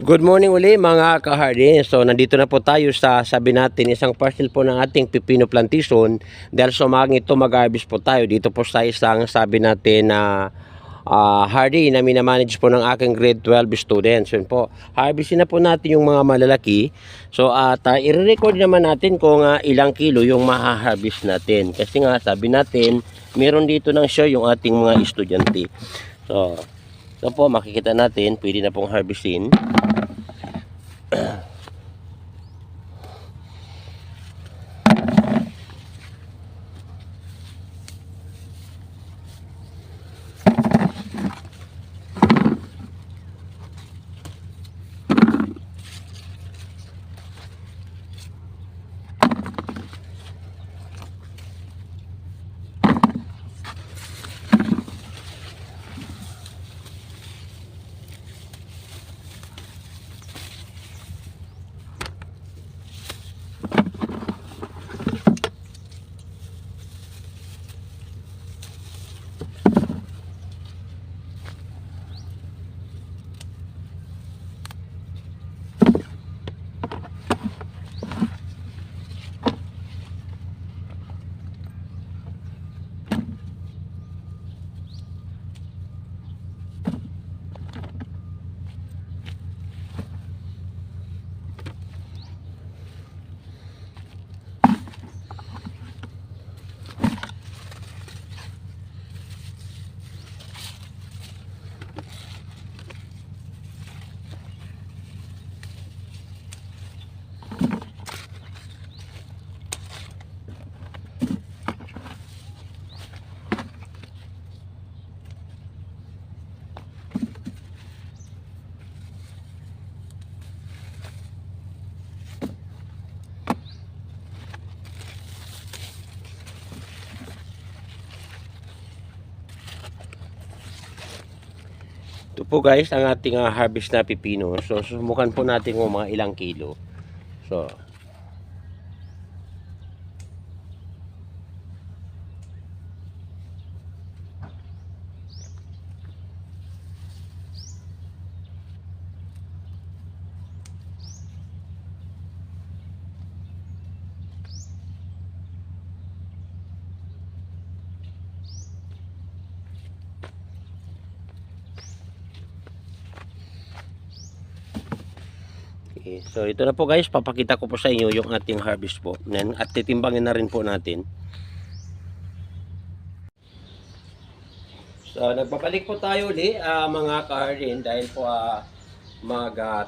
Good morning uli mga ka-hardin. So nandito na po tayo sa sabi natin isang parcel po ng ating pipino plantation. Dahil sa umagang ito mag-harvest po tayo dito po sa isang sabi natin na hardy na minamanage po ng aking grade 12 students. Yun po, harvestin na po natin yung mga malalaki. So at i-record naman natin kung ilang kilo yung maha-harvest natin. Kasi nga sabi natin meron dito ng share yung ating mga estudyante. So ito po makikita natin pwede na pong harvestin. Ito po guys ang ating harvest na pipino. So susubukan po natin kung mga ilang kilo. So 'Okay. So ito na po guys, papakita ko po sa inyo yung ating harvest po. At titimbangin na rin po natin. So nagbabalik po tayo ulit mga ka-hardin dahil po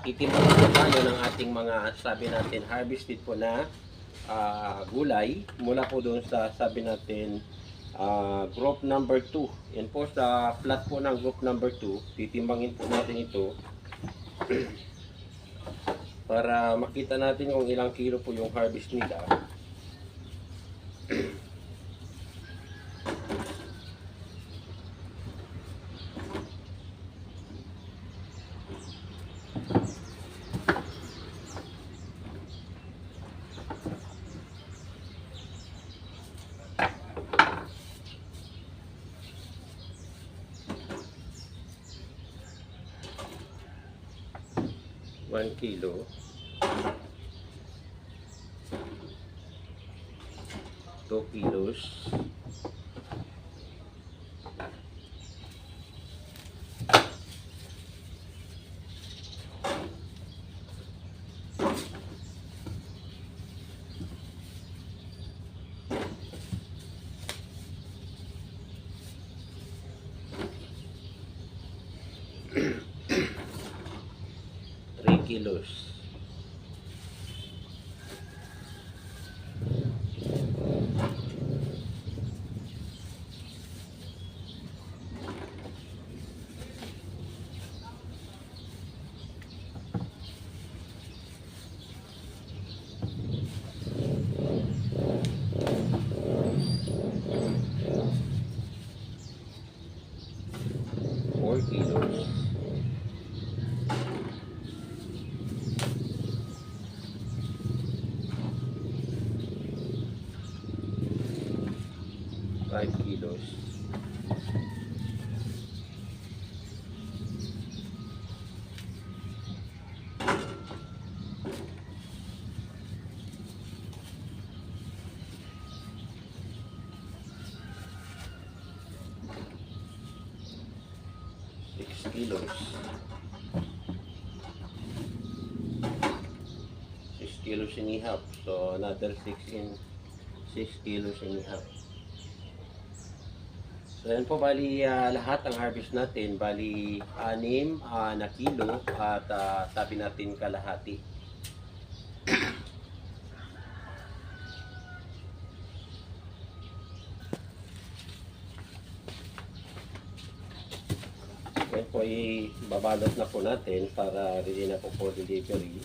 titimbang po tayo ng ating mga sabi natin harvested po na gulay mula po doon sa sabi natin group number 2. Yan po sa plot po ng group number 2. Titimbangin po natin ito para makita natin kung ilang kilo po yung harvest nila. One kilo, 2 kilos, 3 kilos, 4 kilos, 5 kilos, 6 kilos. 6 kilos and a half. So another 6 kilos and a half. So yan po, bali lahat ang harvest natin, bali 6 na kilo at sabi natin kalahati. Yan po ay babalot na po natin para ready na po for delivery.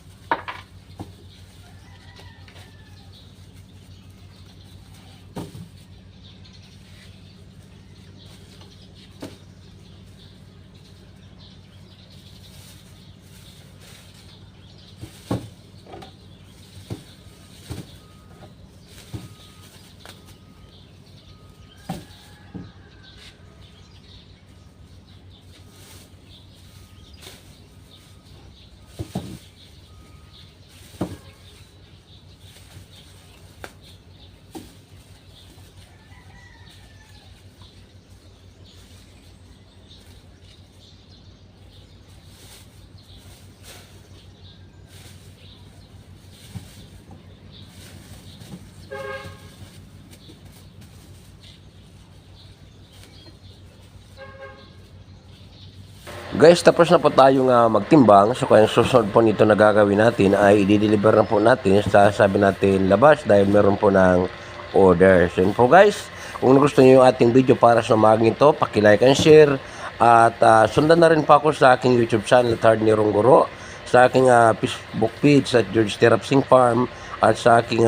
Guys, tapos na po tayong magtimbang. So kaya susunod po nito na gagawin natin ay i-deliver na po natin sa sabi natin labas dahil meron po ng order. So yun po guys, kung gusto niyo yung ating video para sa umagang ito, paki-like and share. At sundan na rin po ako sa aking YouTube channel, Third ni Ronggoro, sa aking Facebook page at George T. Rapsing Farm, at sa aking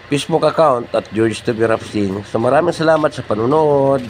Facebook account at George T. Rapsing. So maraming salamat sa panunood.